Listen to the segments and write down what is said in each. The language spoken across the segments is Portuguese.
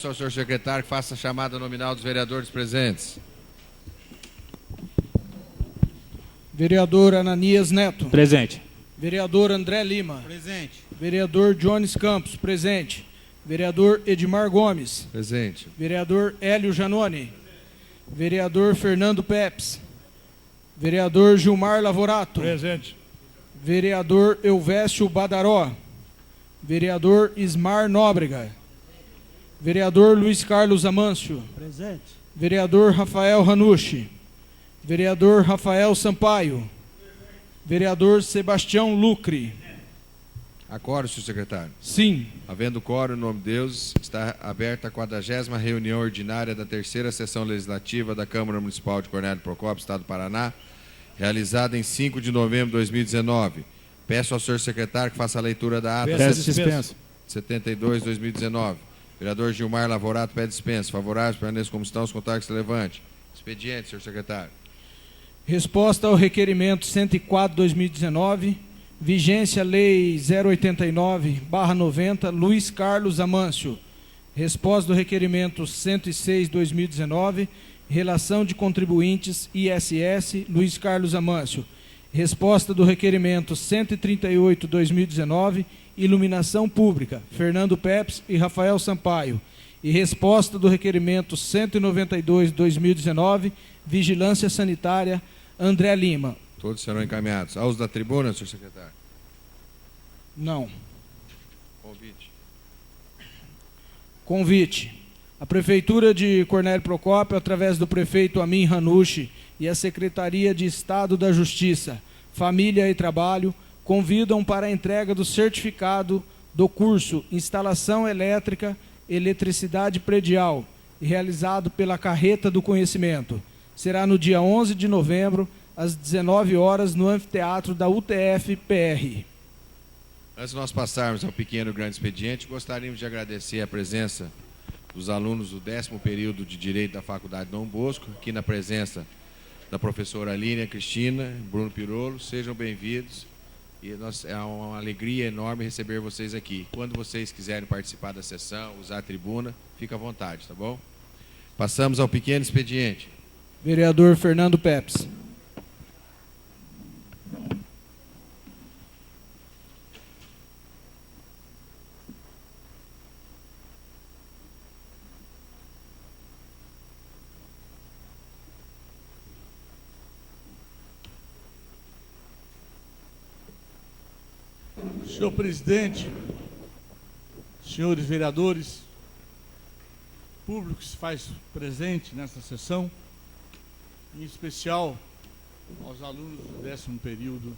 Ao senhor secretário que faça a chamada nominal dos vereadores presentes. Vereador Ananias Neto. Presente. Vereador André Lima. Presente. Vereador Jones Campos. Presente. Vereador Edmar Gomes. Presente. Vereador Hélio Janone. Vereador Fernando Pepes. Vereador Gilmar Lavorato. Presente. Vereador Elvésio Badaró. Vereador Ismar Nóbrega. Vereador Luiz Carlos Amâncio. Presente. Vereador Rafael Ranucci. Vereador Rafael Sampaio. Vereador Sebastião Lucre. Acordo, senhor secretário. Sim. Havendo quórum, em nome de Deus, está aberta a 40ª reunião ordinária da 3ª Sessão Legislativa da Câmara Municipal de Cornélio Procópio, Estado do Paraná, realizada em 5 de novembro de 2019. Peço ao senhor secretário que faça a leitura da ata Peço dispensa. 72 de 2019. Vereador Gilmar Lavorato pede dispensa. Favoráveis, permaneçam como estão, os contrários se levante. Expediente, senhor secretário. Resposta ao requerimento 104/2019, vigência Lei 089/90, Luiz Carlos Amâncio. Resposta do requerimento 106/2019, relação de contribuintes ISS, Luiz Carlos Amâncio. Resposta do requerimento 138/2019, iluminação pública, Fernando Pepes e Rafael Sampaio. E resposta do requerimento 192/2019, vigilância sanitária, André Lima. Todos serão encaminhados. Ao uso da tribuna, senhor secretário. Não. Convite. Convite. A Prefeitura de Cornélio Procópio, através do prefeito Amin Ranucci e a Secretaria de Estado da Justiça, Família e Trabalho, convidam para a entrega do certificado do curso Instalação Elétrica, Eletricidade Predial, realizado pela Carreta do Conhecimento. Será no dia 11 de novembro, às 19 horas, no anfiteatro da UTF-PR. Antes de nós passarmos ao pequeno e grande expediente, gostaríamos de agradecer a presença dos alunos do 10º período de Direito da Faculdade Dom Bosco, aqui na presença da professora Línia Cristina, Bruno Pirolo. Sejam bem-vindos e é uma alegria enorme receber vocês aqui. Quando vocês quiserem participar da sessão, usar a tribuna, fica à vontade, tá bom? Passamos ao pequeno expediente. Vereador Fernando Pepes. Senhor presidente, senhores vereadores, público que se faz presente nesta sessão, em especial aos alunos do 10º período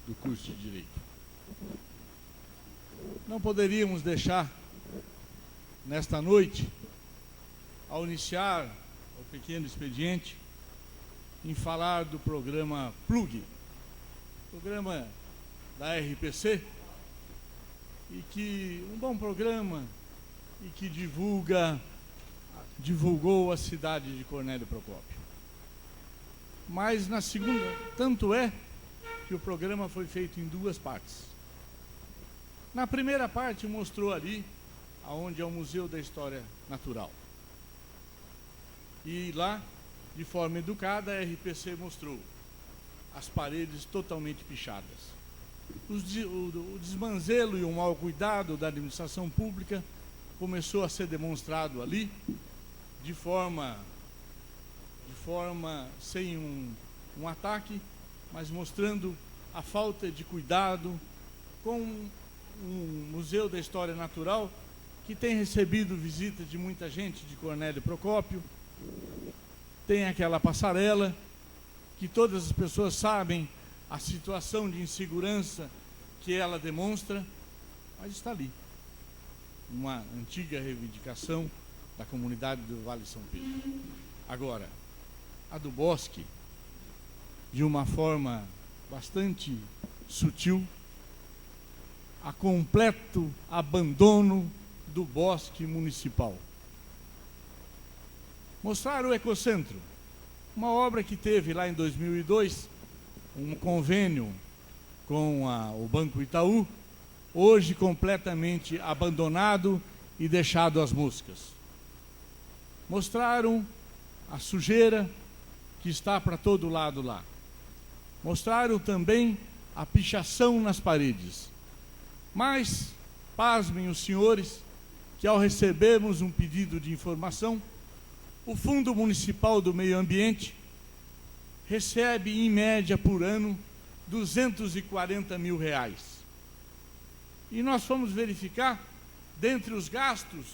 do curso de Direito. Não poderíamos deixar, nesta noite, ao iniciar o pequeno expediente, em falar do programa PLUG, programa da RPC, e que um bom programa e que divulgou a cidade de Cornélio Procópio. Mas na segunda, tanto é que o programa foi feito em duas partes. Na primeira parte mostrou ali aonde é o Museu da História Natural. E lá, de forma educada, a RPC mostrou as paredes totalmente pichadas. O desmanzelo e o mau cuidado da administração pública começou a ser demonstrado ali, de forma sem um ataque, mas mostrando a falta de cuidado com um Museu da História Natural que tem recebido visita de muita gente de Cornélio Procópio. Tem aquela passarela que todas as pessoas sabem a situação de insegurança que ela demonstra, mas está ali. Uma antiga reivindicação da comunidade do Vale de São Pedro. Agora, a do bosque, de uma forma bastante sutil, a completo abandono do bosque municipal. Mostrar o Ecocentro, uma obra que teve lá em 2002, um convênio com o Banco Itaú, hoje completamente abandonado e deixado às moscas. mostraram a sujeira que está para todo lado lá. Mostraram também a pichação nas paredes. Mas, pasmem os senhores, que ao recebermos um pedido de informação, o Fundo Municipal do Meio Ambiente recebe, em média, por ano, R$240 mil. E nós fomos verificar, dentre os gastos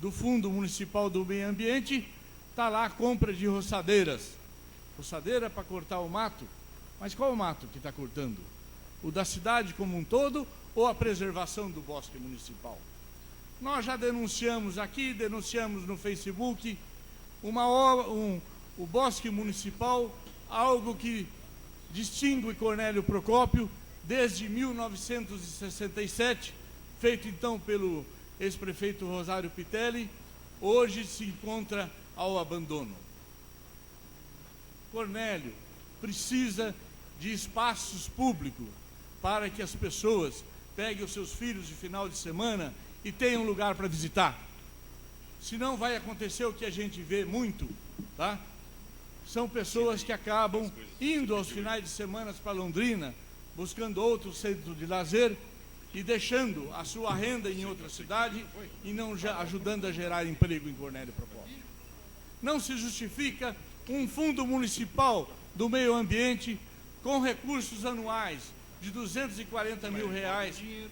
do Fundo Municipal do Meio Ambiente, está lá a compra de roçadeiras. Roçadeira para cortar o mato. Mas qual o mato que está cortando? O da cidade como um todo ou a preservação do bosque municipal? Nós já denunciamos aqui, denunciamos no Facebook, o bosque municipal, algo que distingue Cornélio Procópio desde 1967, feito então pelo ex-prefeito Rosário Pitelli, hoje se encontra ao abandono. Cornélio precisa de espaços públicos para que as pessoas peguem os seus filhos de final de semana e tenham um lugar para visitar. Senão vai acontecer o que a gente vê muito, tá? São pessoas que acabam indo aos finais de semana para Londrina, buscando outro centro de lazer e deixando a sua renda em outra cidade e não ajudando a gerar emprego em Cornélio Procópio. Não se justifica um fundo municipal do meio ambiente com recursos anuais de R$240 mil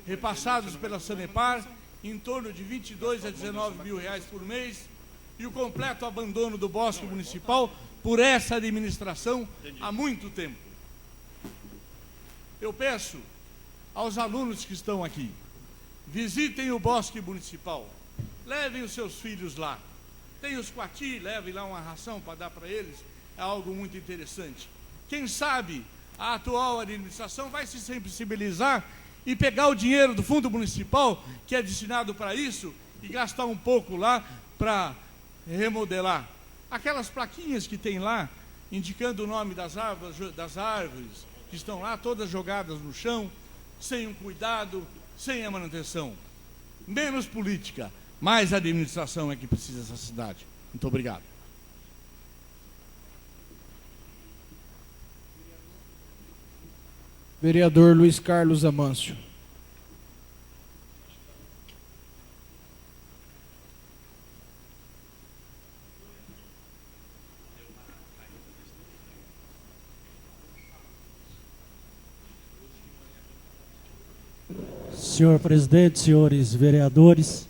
repassados pela Sanepar, em torno de 22 a 19 mil reais por mês, e o completo abandono do bosque municipal por essa administração há muito tempo. Eu peço aos alunos que estão aqui, visitem o bosque municipal, levem os seus filhos lá, tem os coati, levem lá uma ração para dar para eles, é algo muito interessante. Quem sabe a atual administração vai se sensibilizar e pegar o dinheiro do fundo municipal, que é destinado para isso, e gastar um pouco lá para remodelar. Aquelas plaquinhas que tem lá, indicando o nome das árvores que estão lá, todas jogadas no chão, sem um cuidado, sem a manutenção. Menos política, mais administração é que precisa dessa cidade. Muito obrigado. Vereador Luiz Carlos Amâncio. Senhor presidente, senhores vereadores,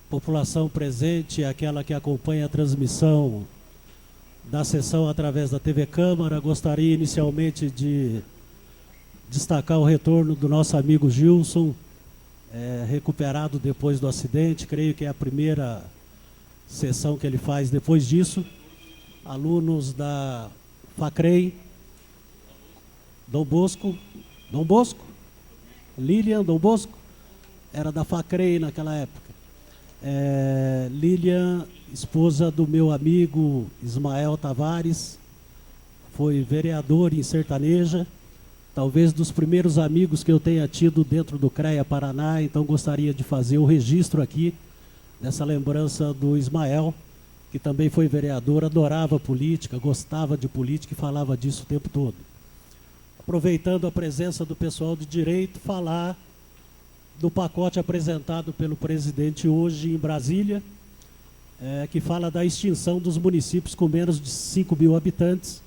população presente, aquela que acompanha a transmissão da sessão através da TV Câmara, gostaria inicialmente de destacar o retorno do nosso amigo Gilson, recuperado depois do acidente. Creio que é a primeira sessão que ele faz depois disso. Alunos da FACREI, Dom Bosco, Lilian Dom Bosco, era da FACREI naquela época. Lilian, esposa do meu amigo Ismael Tavares, foi vereador em Sertaneja, talvez dos primeiros amigos que eu tenha tido dentro do CREA Paraná, então gostaria de fazer o registro aqui dessa lembrança do Ismael, que também foi vereador, adorava política, gostava de política e falava disso o tempo todo. Aproveitando a presença do pessoal de direito, falar do pacote apresentado pelo presidente hoje em Brasília, que fala da extinção dos municípios com menos de 5 mil habitantes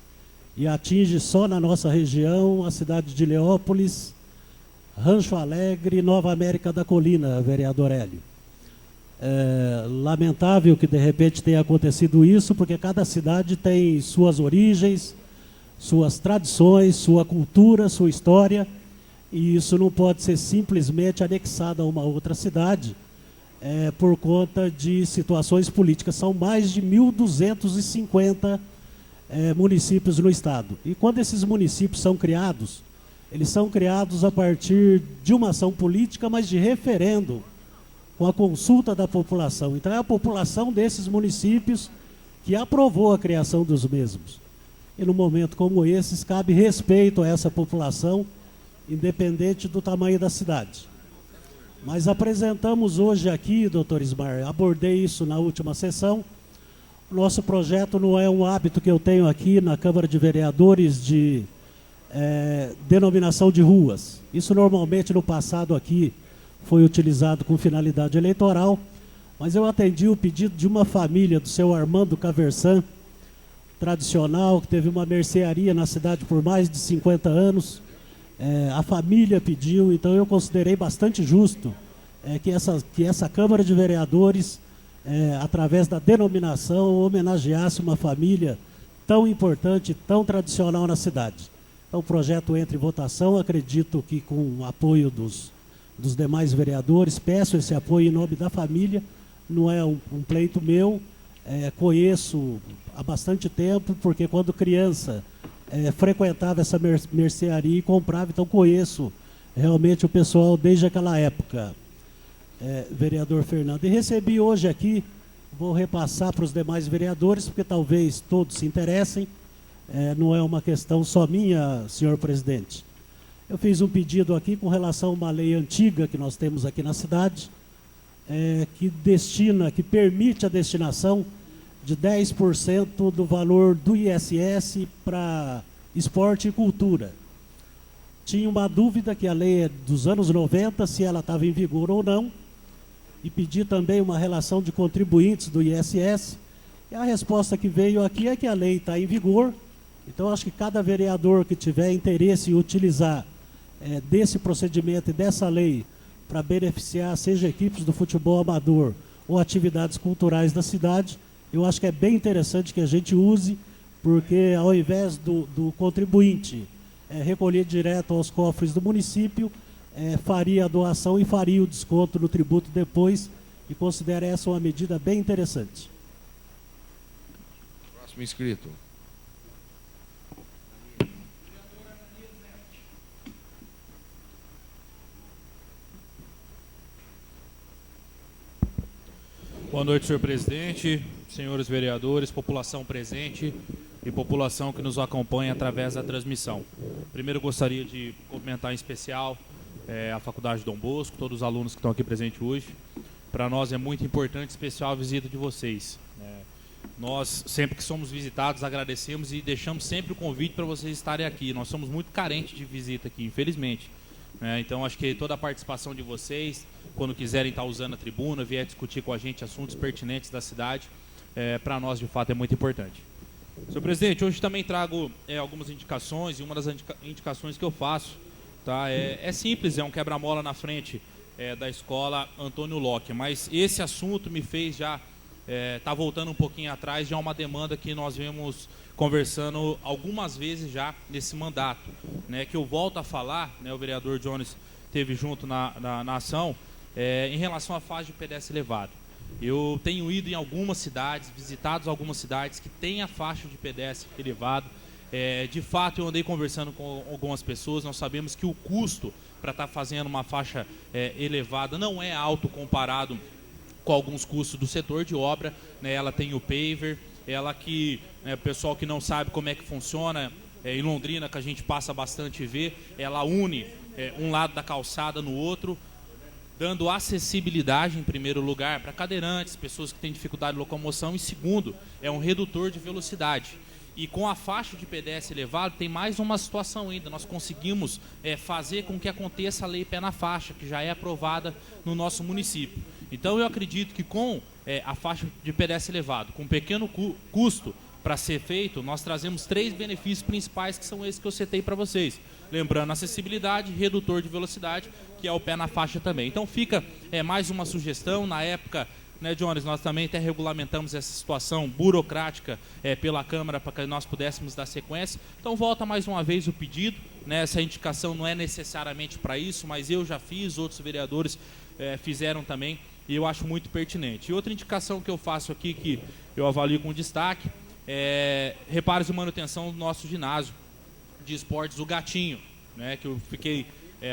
e atinge só na nossa região a cidade de Leópolis, Rancho Alegre e Nova América da Colina, vereador Hélio. Lamentável que de repente tenha acontecido isso, porque cada cidade tem suas origens, suas tradições, sua cultura, sua história, e isso não pode ser simplesmente anexado a uma outra cidade por conta de situações políticas. São mais de 1.250 municípios no estado. E quando esses municípios são criados, eles são criados a partir de uma ação política, mas de referendo, com a consulta da população. Então é a população desses municípios que aprovou a criação dos mesmos. E num momento como esse, cabe respeito a essa população, independente do tamanho da cidade. Mas apresentamos hoje aqui, doutor Ismar, abordei isso na última sessão. Nosso projeto não é um hábito que eu tenho aqui na Câmara de Vereadores de denominação de ruas. Isso normalmente no passado aqui foi utilizado com finalidade eleitoral, mas eu atendi o pedido de uma família do seu Armando Caversan, tradicional, que teve uma mercearia na cidade por mais de 50 anos. A família pediu, então eu considerei bastante justo que essa Câmara de Vereadores, através da denominação, homenageasse uma família tão importante, tão tradicional na cidade. Então o projeto entra em votação, acredito que com o apoio dos demais vereadores, peço esse apoio em nome da família, não é um pleito meu, conheço há bastante tempo, porque quando criança frequentava essa mercearia e comprava, então conheço realmente o pessoal desde aquela época, vereador Fernando. E recebi hoje aqui, vou repassar para os demais vereadores, porque talvez todos se interessem, não é uma questão só minha, senhor presidente. Eu fiz um pedido aqui com relação a uma lei antiga que nós temos aqui na cidade, que permite a destinação de 10% do valor do ISS para esporte e cultura. Tinha uma dúvida que a lei é dos anos 90, se ela estava em vigor ou não, e pedi também uma relação de contribuintes do ISS, e a resposta que veio aqui é que a lei está em vigor. Então acho que cada vereador que tiver interesse em utilizar desse procedimento e dessa lei para beneficiar, seja equipes do futebol amador ou atividades culturais da cidade, eu acho que é bem interessante que a gente use, porque ao invés do contribuinte recolher direto aos cofres do município, faria a doação e faria o desconto no tributo depois, e considero essa uma medida bem interessante. Próximo inscrito. Boa noite, senhor presidente, senhores vereadores, população presente e população que nos acompanha através da transmissão. Primeiro, gostaria de cumprimentar em especial a Faculdade Dom Bosco, todos os alunos que estão aqui presentes hoje. Para nós é muito importante, especial a visita de vocês. Nós, sempre que somos visitados, agradecemos e deixamos sempre o convite para vocês estarem aqui. Nós somos muito carentes de visita aqui, infelizmente. Então, acho que toda a participação de vocês, quando quiserem estar usando a tribuna, vier discutir com a gente assuntos pertinentes da cidade, para nós, de fato, é muito importante. Senhor presidente, hoje também trago algumas indicações, e uma das indicações que eu faço é simples, é um quebra-mola na frente da escola Antônio Locke, mas esse assunto me fez já tá voltando um pouquinho atrás, já é uma demanda que nós vemos conversando algumas vezes já nesse mandato, que eu volto a falar, o vereador Jones esteve junto na ação, em relação à faixa de pedestre elevado. Eu tenho ido em algumas cidades, visitado algumas cidades que têm a faixa de pedestre elevado. De fato, eu andei conversando com algumas pessoas, nós sabemos que o custo para estar fazendo uma faixa elevada não é alto comparado com alguns custos do setor de obra, ela tem o paver, ela que, o pessoal que não sabe como é que funciona, em Londrina, que a gente passa bastante ver, ela une um lado da calçada no outro, dando acessibilidade em primeiro lugar para cadeirantes, pessoas que têm dificuldade de locomoção, e segundo, é um redutor de velocidade. E com a faixa de pedestre elevado tem mais uma situação ainda, nós conseguimos fazer com que aconteça a lei pé na faixa, que já é aprovada no nosso município. Então eu acredito que com a faixa de pedestre elevado, com um pequeno custo para ser feito, nós trazemos 3 benefícios principais, que são esses que eu citei para vocês. Lembrando, acessibilidade, redutor de velocidade, que é o pé na faixa também. Então fica mais uma sugestão. Na época, Jones, nós também até regulamentamos essa situação burocrática pela Câmara para que nós pudéssemos dar sequência. Então volta mais uma vez o pedido. Essa indicação não é necessariamente para isso, mas eu já fiz, outros vereadores fizeram também, e eu acho muito pertinente. E outra indicação que eu faço aqui, que eu avalio com destaque, reparos de manutenção do nosso ginásio de esportes, o Gatinho, que eu fiquei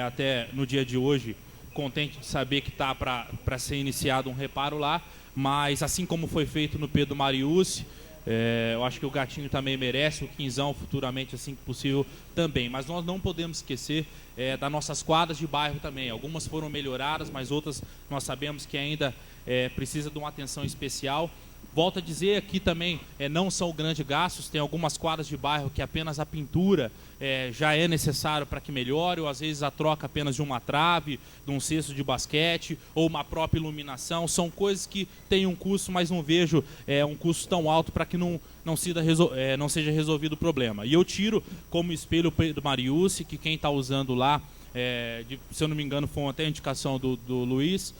até no dia de hoje contente de saber que está para ser iniciado um reparo lá, mas assim como foi feito no Pedro Mariucci, Eu acho que o Gatinho também merece, o Quinzão futuramente, assim que possível, também. Mas nós não podemos esquecer das nossas quadras de bairro também. Algumas foram melhoradas, mas outras nós sabemos que ainda precisa de uma atenção especial. Volto a dizer, aqui também não são grandes gastos, tem algumas quadras de bairro que apenas a pintura já é necessário para que melhore, ou às vezes a troca apenas de uma trave, de um cesto de basquete, ou uma própria iluminação. São coisas que têm um custo, mas não vejo um custo tão alto para que não seja resolvido o problema. E eu tiro como espelho o Pedro Mariucci, que quem está usando lá, se eu não me engano, foi até a indicação do Luiz.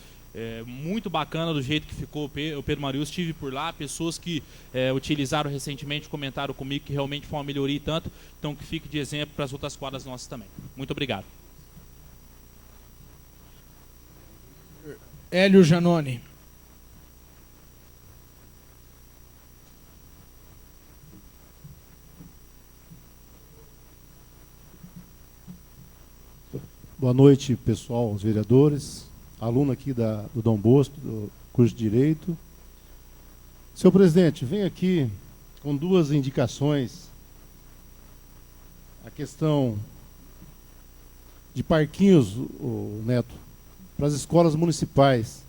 Muito bacana do jeito que ficou o Pedro Mariucci. Estive por lá, pessoas que utilizaram recentemente, comentaram comigo que realmente foi uma melhoria e tanto, então que fique de exemplo para as outras quadras nossas também. Muito obrigado. Hélio Janone. Boa noite, pessoal, os vereadores, aluno aqui do Dom Bosco, do curso de Direito. Senhor presidente, venho aqui com duas indicações. A questão de parquinhos, o Neto, para as escolas municipais.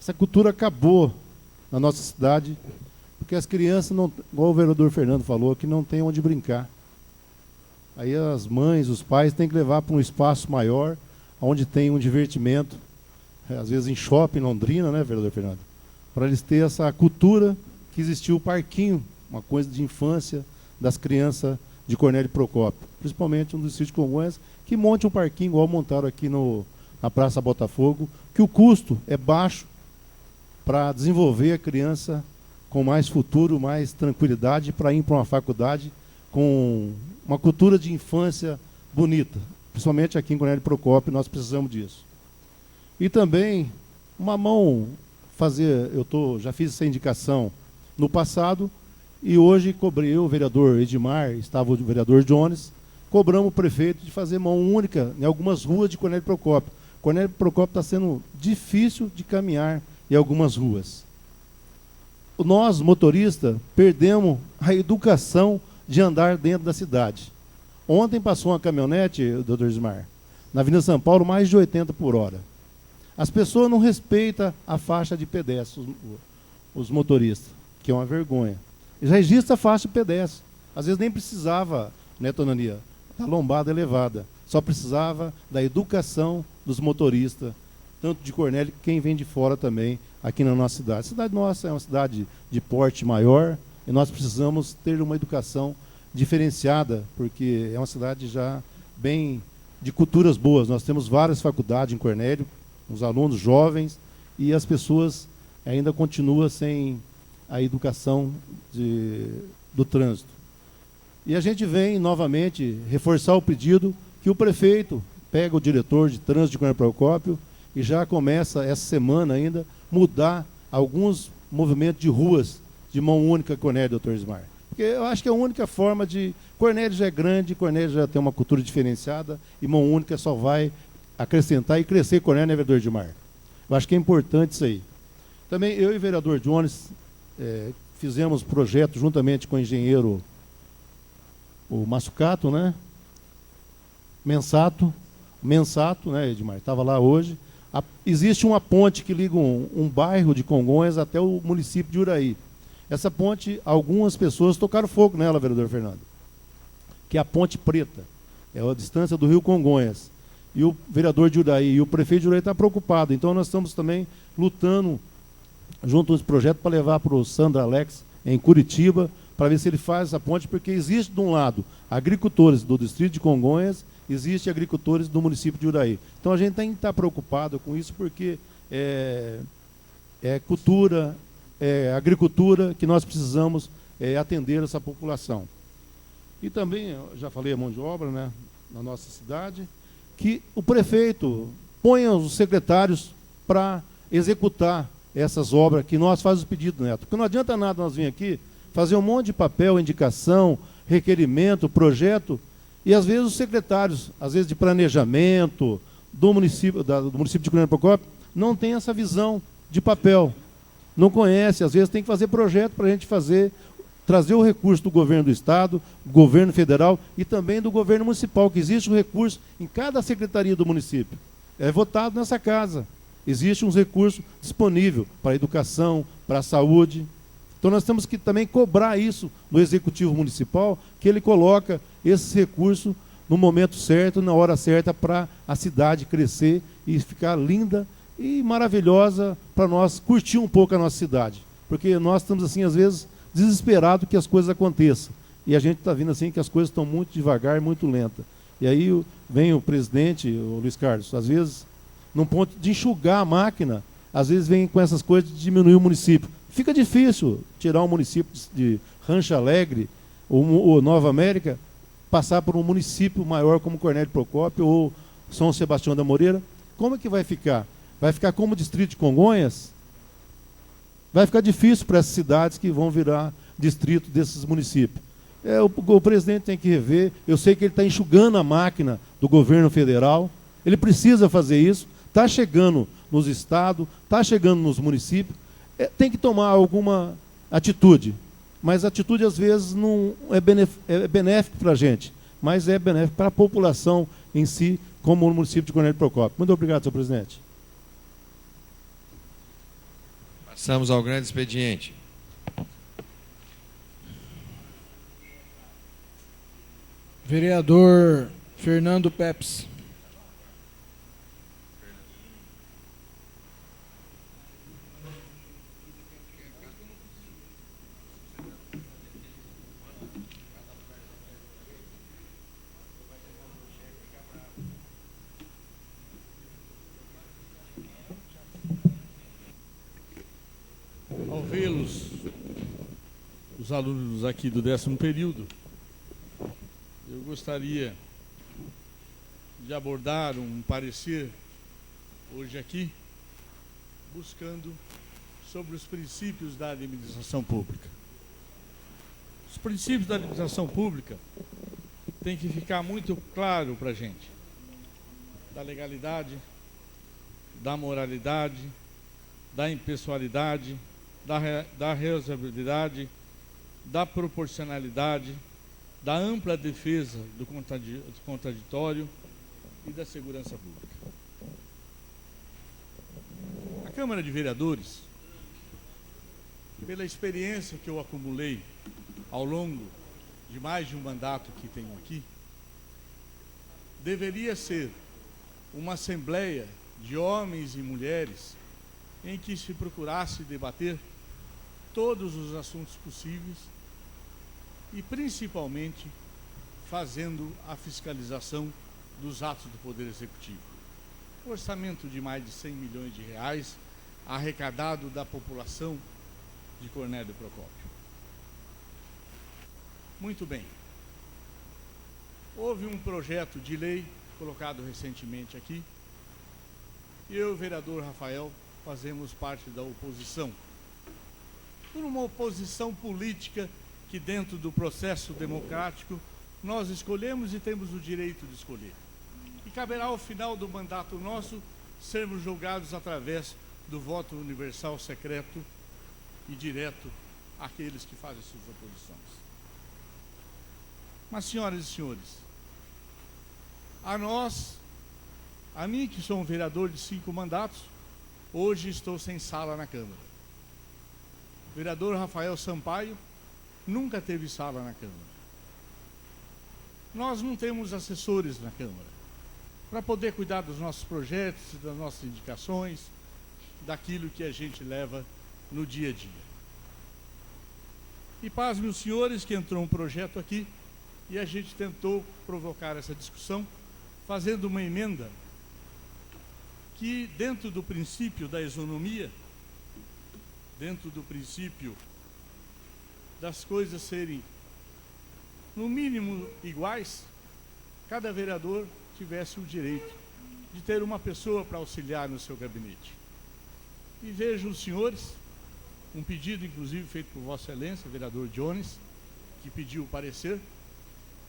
Essa cultura acabou na nossa cidade, porque as crianças, não, igual o vereador Fernando falou, que não tem onde brincar. Aí as mães, os pais têm que levar para um espaço maior, onde tem um divertimento, às vezes em shopping, Londrina, né, vereador Fernando? Para eles terem essa cultura que existiu o parquinho, uma coisa de infância das crianças de Cornélio Procópio, principalmente um dos sítios de Congonhas, que monte um parquinho igual montaram aqui na Praça Botafogo, que o custo é baixo para desenvolver a criança com mais futuro, mais tranquilidade, para ir para uma faculdade com uma cultura de infância bonita. Principalmente aqui em Cornélio Procópio, nós precisamos disso. E também, uma mão fazer, já fiz essa indicação no passado, e hoje cobrei eu, o vereador Edmar, estava o vereador Jones, cobramos o prefeito de fazer mão única em algumas ruas de Cornélio Procópio. Cornélio Procópio está sendo difícil de caminhar em algumas ruas. Nós, motoristas, perdemos a educação de andar dentro da cidade. Ontem passou uma caminhonete, doutor Edmar, na Avenida São Paulo, mais de 80 por hora. As pessoas não respeitam a faixa de pedestres, os motoristas, que é uma vergonha. Eles registram a faixa de pedestre. Às vezes nem precisava, né, Tonania, da lombada elevada. Só precisava da educação dos motoristas, tanto de Cornélio, quem vem de fora também, aqui na nossa cidade. A cidade nossa é uma cidade de porte maior, e nós precisamos ter uma educação diferenciada, porque é uma cidade já bem de culturas boas. Nós temos várias faculdades em Cornélio, os alunos jovens, e as pessoas ainda continuam sem a educação do trânsito. E a gente vem novamente reforçar o pedido que o prefeito pega o diretor de trânsito de Cornélio Procópio e já começa essa semana ainda mudar alguns movimentos de ruas de mão única Cornélio, doutor Ismar. Porque eu acho que é a única forma de... Cornélio já é grande, Cornélio já tem uma cultura diferenciada, e mão única só vai acrescentar e crescer Cornélio, né, vereador Edmar? Eu acho que é importante isso aí. Também eu e o vereador Jones fizemos projeto juntamente com o engenheiro o Massucato, né? Mensato, né, Edmar? Estava lá hoje. Existe uma ponte que liga um bairro de Congonhas até o município de Uraí. Essa ponte, algumas pessoas tocaram fogo nela, vereador Fernando, que é a Ponte Preta, é a distância do Rio Congonhas. E o vereador de Uraí e o prefeito de Uraí estão preocupados. Então nós estamos também lutando junto a esse projeto para levar para o Sandra Alex em Curitiba, para ver se ele faz essa ponte, porque existe de um lado agricultores do distrito de Congonhas, existe agricultores do município de Uraí. Então a gente tem que estar preocupado com isso, porque é cultura, agricultura que nós precisamos atender essa população. E também, eu já falei a mão de obra, né, na nossa cidade, que o prefeito ponha os secretários para executar essas obras que nós fazemos o pedido, Neto. Porque não adianta nada nós vir aqui fazer um monte de papel, indicação, requerimento, projeto, e às vezes os secretários, às vezes de planejamento do município de Cornélio Procópio, não tem essa visão de papel. Não conhece, às vezes tem que fazer projeto para a gente fazer trazer o recurso do governo do Estado, governo federal e também do governo municipal, que existe um recurso em cada secretaria do município. É votado nessa casa. Existe um recurso disponível para a educação, para a saúde. Então nós temos que também cobrar isso do Executivo Municipal, que ele coloca esse recurso no momento certo, na hora certa, para a cidade crescer e ficar linda e maravilhosa para nós curtir um pouco a nossa cidade. Porque nós estamos, assim, às vezes, desesperados que as coisas aconteçam. E a gente está vendo assim que as coisas estão muito devagar, muito lenta. E aí vem o presidente, o Luiz Carlos, às vezes, num ponto de enxugar a máquina, às vezes vem com essas coisas de diminuir o município. Fica difícil tirar um município de Rancho Alegre ou Nova América, passar por um município maior como Cornélio Procópio ou São Sebastião da Moreira. Como é que vai ficar? Vai ficar como o distrito de Congonhas? Vai ficar difícil para essas cidades que vão virar distrito desses municípios. O presidente tem que rever. Eu sei que ele está enxugando a máquina do governo federal. Ele precisa fazer isso. Está chegando nos estados, está chegando nos municípios. Tem que tomar alguma atitude. Mas a atitude, às vezes, não é benéfica para a gente, mas é benéfica para a população em si, como o município de Cornélio Procópio. Muito obrigado, senhor presidente. Passamos ao grande expediente. Vereador Fernando Peps. Ao vê-los, os alunos aqui do 10º período, eu gostaria de abordar um parecer hoje aqui, buscando sobre os princípios da administração pública. Os princípios da administração pública têm que ficar muito claro para a gente, da legalidade, da moralidade, da impessoalidade, da razoabilidade, da proporcionalidade, da ampla defesa do contraditório e da segurança pública. A Câmara de Vereadores, pela experiência que eu acumulei ao longo de mais de um mandato que tenho aqui, deveria ser uma assembleia de homens e mulheres em que se procurasse debater todos os assuntos possíveis e, principalmente, fazendo a fiscalização dos atos do Poder Executivo. Um orçamento de mais de 100 milhões de reais arrecadado da população de Cornélio Procópio. Muito bem. Houve um projeto de lei colocado recentemente aqui. Eu e o vereador Rafael fazemos parte da oposição. Por uma oposição política que, dentro do processo democrático, nós escolhemos e temos o direito de escolher. E caberá ao final do mandato nosso sermos julgados através do voto universal secreto e direto àqueles que fazem suas oposições. Mas, senhoras e senhores, a mim que sou um vereador de 5 mandatos, hoje estou sem sala na Câmara. O vereador Rafael Sampaio nunca teve sala na Câmara. Nós não temos assessores na Câmara para poder cuidar dos nossos projetos, das nossas indicações, daquilo que a gente leva no dia a dia. E pasmem os senhores que entrou um projeto aqui e a gente tentou provocar essa discussão fazendo uma emenda que, dentro do princípio da isonomia, dentro do princípio das coisas serem, no mínimo, iguais, cada vereador tivesse o direito de ter uma pessoa para auxiliar no seu gabinete. E vejo os senhores, um pedido inclusive feito por Vossa Excelência, vereador Jones, que pediu o parecer,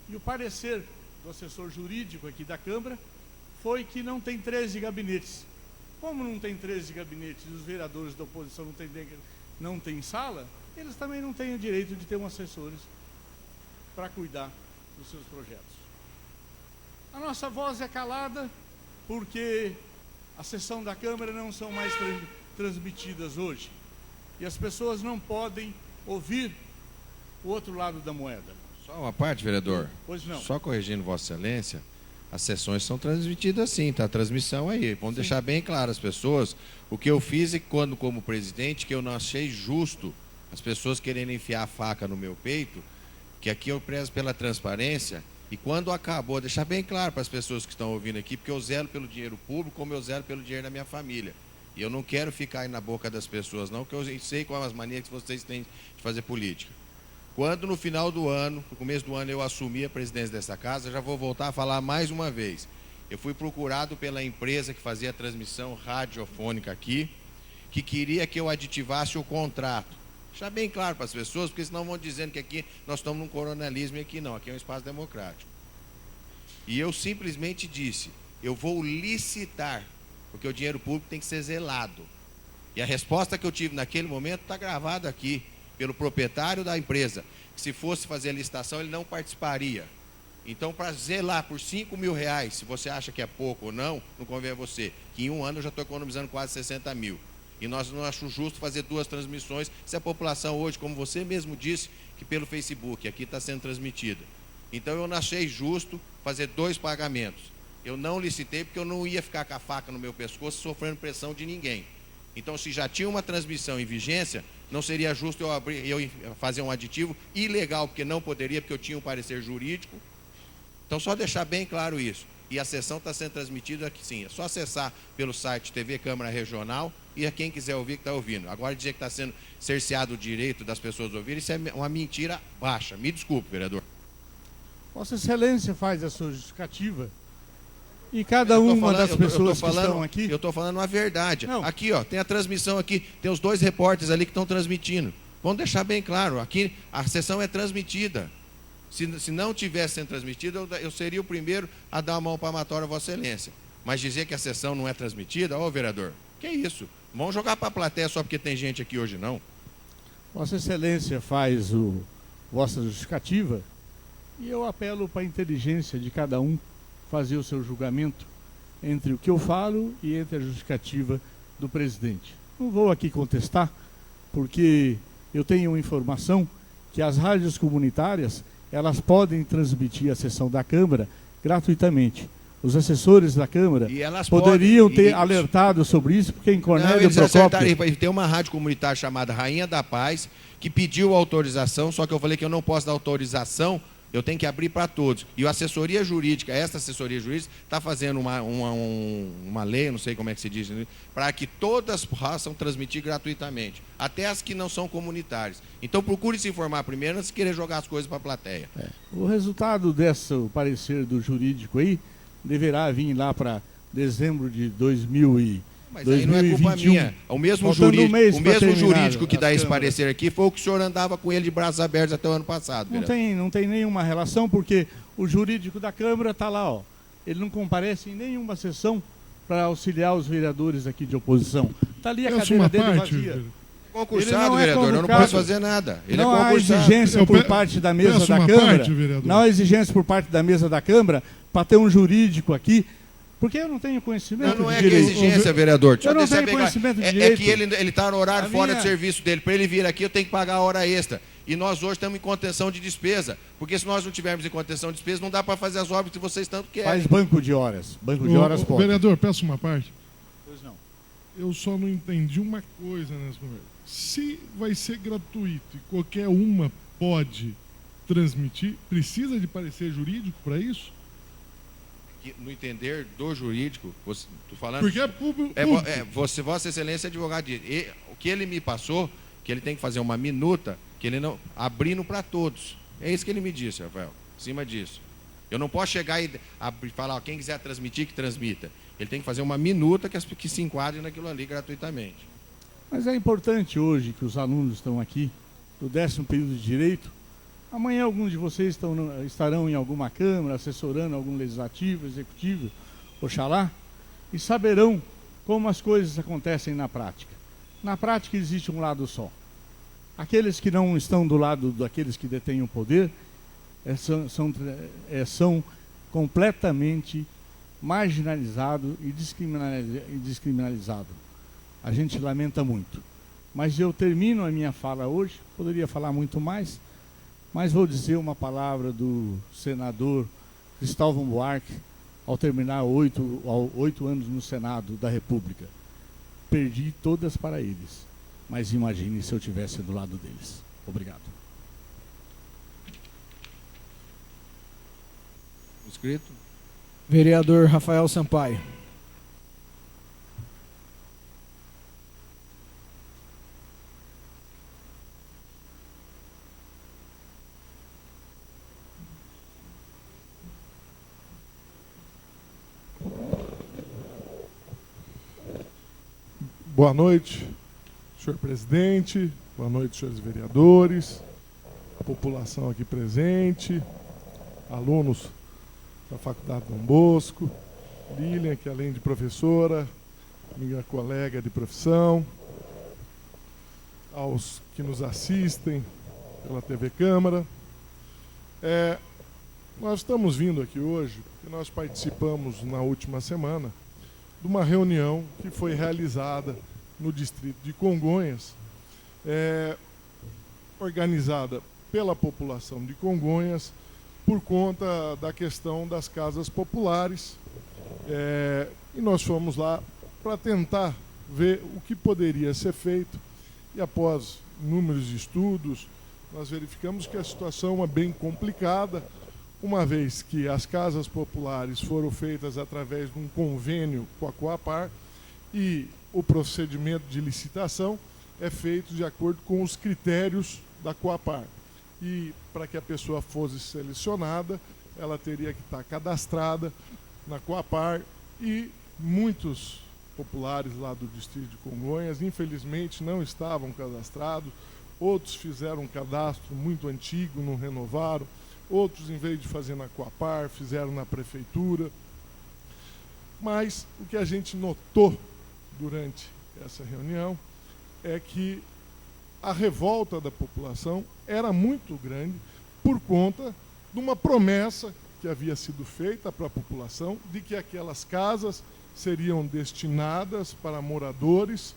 e o parecer do assessor jurídico aqui da Câmara foi que não tem 13 gabinetes. Como não tem 13 gabinetes e os vereadores da oposição não têm sala, eles também não têm o direito de ter um assessores para cuidar dos seus projetos. A nossa voz é calada porque a sessão da Câmara não são mais transmitidas hoje. E as pessoas não podem ouvir o outro lado da moeda. Só uma parte, vereador. Pois não. Só corrigindo Vossa Excelência, as sessões são transmitidas sim, tá? A transmissão aí. Vamos deixar bem claro às pessoas. O que eu fiz é que, quando, como presidente, que eu não achei justo as pessoas quererem enfiar a faca no meu peito, que aqui eu prezo pela transparência, e quando acabou, deixar bem claro para as pessoas que estão ouvindo aqui, porque eu zelo pelo dinheiro público, como eu zelo pelo dinheiro da minha família. E eu não quero ficar aí na boca das pessoas, não, porque eu sei quais as manias que vocês têm de fazer política. Quando no final do ano, no começo do ano, eu assumi a presidência dessa casa, já vou voltar a falar mais uma vez. Eu fui procurado pela empresa que fazia a transmissão radiofônica aqui, que queria que eu aditivasse o contrato. Deixar bem claro para as pessoas, porque senão vão dizendo que aqui nós estamos num coronelismo e aqui não, aqui é um espaço democrático. E eu simplesmente disse, eu vou licitar, porque o dinheiro público tem que ser zelado. E a resposta que eu tive naquele momento está gravada aqui, pelo proprietário da empresa, que se fosse fazer a licitação ele não participaria. Então, para zelar por R$5.000, se você acha que é pouco ou não convém a você, que em um ano eu já estou economizando quase 60 mil. E nós não achamos justo fazer 2 transmissões, se a população hoje, como você mesmo disse, que pelo Facebook, aqui está sendo transmitida. Então eu não achei justo fazer 2 pagamentos. Eu não licitei porque eu não ia ficar com a faca no meu pescoço sofrendo pressão de ninguém. Então, se já tinha uma transmissão em vigência, não seria justo eu fazer um aditivo ilegal, porque não poderia, porque eu tinha um parecer jurídico. Então, só deixar bem claro isso. E a sessão está sendo transmitida aqui sim. É só acessar pelo site TV Câmara Regional e a quem quiser ouvir que está ouvindo. Agora, dizer que está sendo cerceado o direito das pessoas ouvirem, isso é uma mentira baixa. Me desculpe, vereador. Vossa Excelência faz a sua justificativa e cada uma das pessoas que estão aqui... Eu estou falando a verdade. Não. Aqui, ó, tem a transmissão aqui, tem os 2 repórteres ali que estão transmitindo. Vamos deixar bem claro, aqui a sessão é transmitida. Se não tivesse sendo transmitida, eu seria o primeiro a dar a mão palmatória a Vossa Excelência. Mas dizer que a sessão não é transmitida, ô vereador, que isso? Vamos jogar para a plateia só porque tem gente aqui hoje, não? Vossa Excelência faz vossa justificativa e eu apelo para a inteligência de cada um fazer o seu julgamento entre o que eu falo e entre a justificativa do presidente. Não vou aqui contestar, porque eu tenho informação que as rádios comunitárias, elas podem transmitir a sessão da Câmara gratuitamente. Os assessores da Câmara poderiam ter alertado sobre isso, porque em Cornélio Procópio... Tem uma rádio comunitária chamada Rainha da Paz, que pediu autorização, só que eu falei que eu não posso dar autorização, eu tenho que abrir para todos. E a assessoria jurídica, essa assessoria jurídica, está fazendo uma lei, não sei como é que se diz, para que todas possam transmitir gratuitamente, até as que não são comunitárias. Então procure se informar primeiro antes de querer jogar as coisas para a plateia. O resultado desse parecer do jurídico aí deverá vir lá para dezembro de 2021. Mas aí não é culpa minha. O mesmo jurídico que dá esse parecer aqui foi o que o senhor andava com ele de braços abertos até o ano passado. Não tem nenhuma relação, porque o jurídico da Câmara está lá, ó. Ele não comparece em nenhuma sessão para auxiliar os vereadores aqui de oposição. Está ali a cadeira dele vazia. Concursado, vereador, eu não posso fazer nada. Ele não há exigência por parte da mesa da Câmara. Não há exigência por parte da mesa da Câmara para ter um jurídico aqui. Porque eu não tenho conhecimento de direito. Não é que exigência, vereador. Eu não tenho conhecimento de direito. É que ele está no horário fora de serviço dele. Para ele vir aqui, eu tenho que pagar a hora extra. E nós hoje estamos em contenção de despesa. Porque se nós não tivermos em contenção de despesa, não dá para fazer as obras que vocês tanto querem. Faz banco de horas. Banco de horas pode. Vereador, peço uma parte. Pois não. Eu só não entendi uma coisa nessa conversa. Se vai ser gratuito e qualquer uma pode transmitir, precisa de parecer jurídico para isso? No entender do jurídico, estou falando... Porque é público. Vossa Excelência é advogado disso. O que ele me passou, que ele tem que fazer uma minuta, que ele não... abrindo para todos. É isso que ele me disse, Rafael, em cima disso. Eu não posso chegar e falar, ó, quem quiser transmitir, que transmita. Ele tem que fazer uma minuta que se enquadre naquilo ali gratuitamente. Mas é importante hoje que os alunos estão aqui, do 10º período de Direito. Amanhã alguns de vocês estarão em alguma Câmara, assessorando algum legislativo, executivo, oxalá, e saberão como as coisas acontecem na prática. Na prática existe um lado só. aqueles que não estão do lado daqueles que detêm o poder são completamente marginalizados e descriminalizados. A gente lamenta muito. Mas eu termino a minha fala hoje, poderia falar muito mais, mas vou dizer uma palavra do senador Cristóvão Buarque, ao terminar 8 anos no Senado da República. Perdi todas para eles, mas imagine se eu estivesse do lado deles. Obrigado. Inscrito? Vereador Rafael Sampaio. Boa noite, senhor presidente, boa noite, senhores vereadores, população aqui presente, alunos da Faculdade Dom Bosco, Lilian, que além de professora, minha colega de profissão, aos que nos assistem pela TV Câmara. Nós estamos vindo aqui hoje, porque nós participamos na última semana de uma reunião que foi realizada no distrito de Congonhas, organizada pela população de Congonhas por conta da questão das casas populares, e nós fomos lá para tentar ver o que poderia ser feito, e após inúmeros estudos, nós verificamos que a situação é bem complicada, uma vez que as casas populares foram feitas através de um convênio com a Coapar e o procedimento de licitação é feito de acordo com os critérios da Coapar. E para que a pessoa fosse selecionada, ela teria que estar cadastrada na Coapar, e muitos populares lá do distrito de Congonhas, infelizmente, não estavam cadastrados, outros fizeram um cadastro muito antigo, não renovaram, outros, em vez de fazer na Coapar, fizeram na prefeitura. Mas o que a gente notou durante essa reunião é que a revolta da população era muito grande por conta de uma promessa que havia sido feita para a população de que aquelas casas seriam destinadas para moradores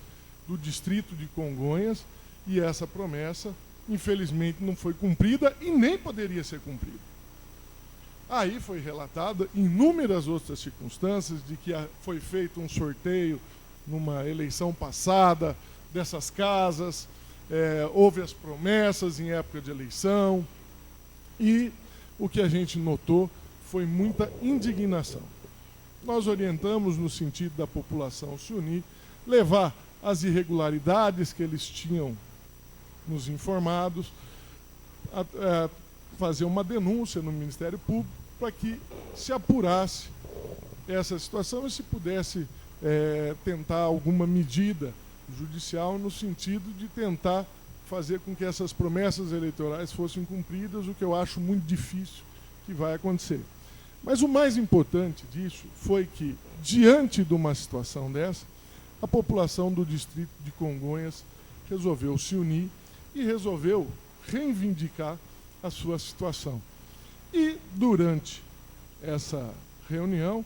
do distrito de Congonhas, e essa promessa, infelizmente, não foi cumprida e nem poderia ser cumprida. Aí foi relatada inúmeras outras circunstâncias de que foi feito um sorteio numa eleição passada dessas casas, houve as promessas em época de eleição, e o que a gente notou foi muita indignação. Nós orientamos no sentido da população se unir, levar as irregularidades que eles tinham nos informados, fazer uma denúncia no Ministério Público para que se apurasse essa situação e se pudesse tentar alguma medida judicial no sentido de tentar fazer com que essas promessas eleitorais fossem cumpridas, o que eu acho muito difícil que vai acontecer. Mas o mais importante disso foi que, diante de uma situação dessa, a população do distrito de Congonhas resolveu se unir e resolveu reivindicar a sua situação. E, durante essa reunião,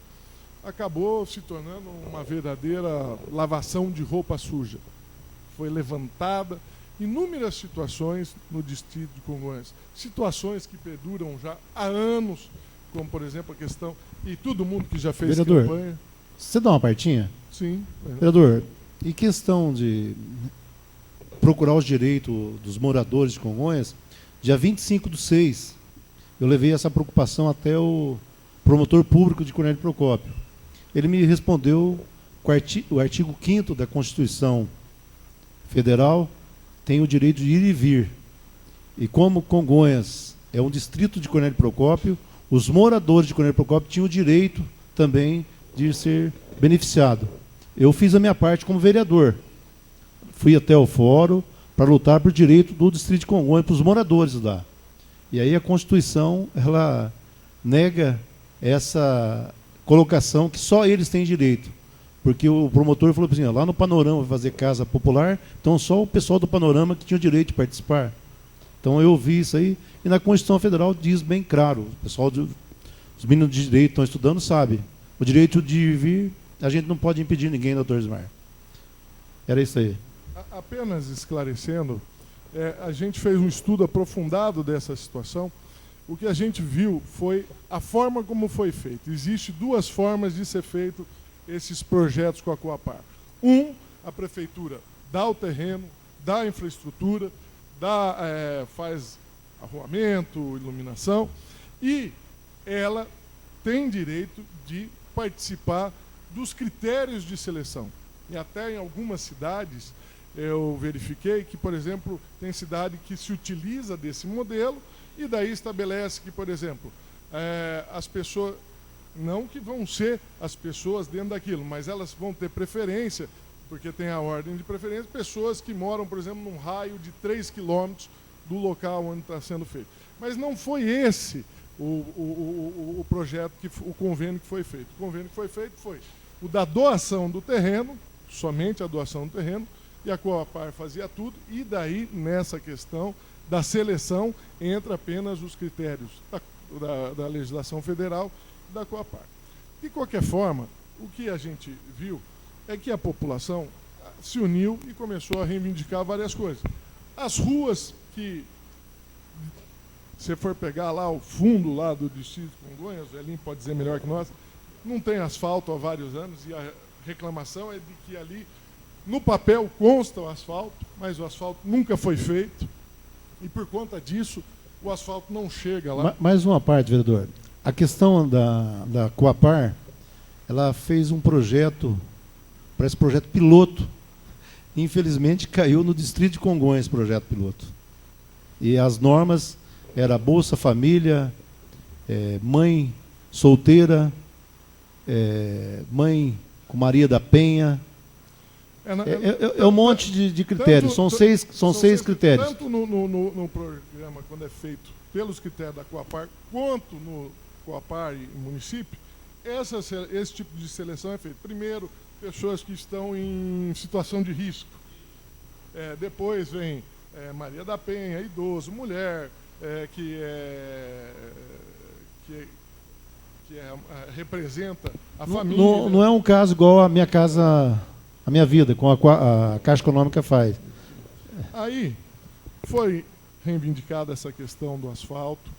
acabou se tornando uma verdadeira lavação de roupa suja. Foi levantada inúmeras situações no distrito de Congonhas, situações que perduram já há anos, como, por exemplo, a questão, e todo mundo que já fez Vereador, campanha. você dá uma partinha? Sim. Vereador, e questão de procurar os direitos dos moradores de Congonhas, dia 25/6, eu levei essa preocupação até o promotor público de Cornélio Procópio. Ele me respondeu que o artigo 5º da Constituição Federal tem o direito de ir e vir. E como Congonhas é um distrito de Cornélio Procópio, os moradores de Cornélio Procópio tinham o direito também de ser beneficiado. Eu fiz a minha parte como vereador. Fui até o fórum para lutar por direito do distrito de Congonhas, para os moradores lá. E aí a Constituição, ela nega essa colocação que só eles têm direito. Porque o promotor falou assim, ó, lá no Panorama vai fazer casa popular, então só o pessoal do Panorama que tinha o direito de participar. Então eu ouvi isso aí, e na Constituição Federal diz bem claro, o pessoal, os meninos de direito estão estudando, sabe, o direito de vir, a gente não pode impedir ninguém, doutor Ismar. Era isso aí. Apenas esclarecendo, a gente fez um estudo aprofundado dessa situação. O que a gente viu foi a forma como foi feito. Existem duas formas de ser feito esses projetos com a Coapar. A prefeitura dá o terreno, dá a infraestrutura, faz arruamento, iluminação, e ela tem direito de participar dos critérios de seleção. E até em algumas cidades eu verifiquei que, por exemplo, tem cidade que se utiliza desse modelo e daí estabelece que, por exemplo, as pessoas, não que vão ser as pessoas dentro daquilo, mas elas vão ter preferência, porque tem a ordem de preferência, pessoas que moram, por exemplo, num raio de 3 quilômetros do local onde está sendo feito. Mas não foi esse o projeto, o convênio que foi feito. O convênio que foi feito foi o da doação do terreno, somente a doação do terreno, e a Coapar fazia tudo, e daí, nessa questão da seleção, entra apenas os critérios da legislação federal da Coapar. De qualquer forma, o que a gente viu é que a população se uniu e começou a reivindicar várias coisas. As ruas que, se for pegar lá o fundo lá do distrito de Congonhas, o Elinho pode dizer melhor que nós, não tem asfalto há vários anos, e a reclamação é de que ali, no papel, consta o asfalto, mas o asfalto nunca foi feito, e por conta disso, o asfalto não chega lá. Mais uma parte, vereador. A questão da Coapar, ela fez um projeto, parece projeto piloto. Infelizmente, caiu no distrito de Congonhas esse projeto piloto. E as normas eram Bolsa Família, mãe solteira, mãe com Maria da Penha. É um monte de critérios, são seis critérios. Tanto no programa, quando é feito pelos critérios da Coapar, quanto no Coapar e município, esse tipo de seleção é feito. Primeiro, pessoas que estão em situação de risco. Depois vem Maria da Penha, idoso, mulher, que representa a família. Não é um caso igual a minha casa, a minha vida, com a Caixa Econômica faz. Aí foi reivindicada essa questão do asfalto,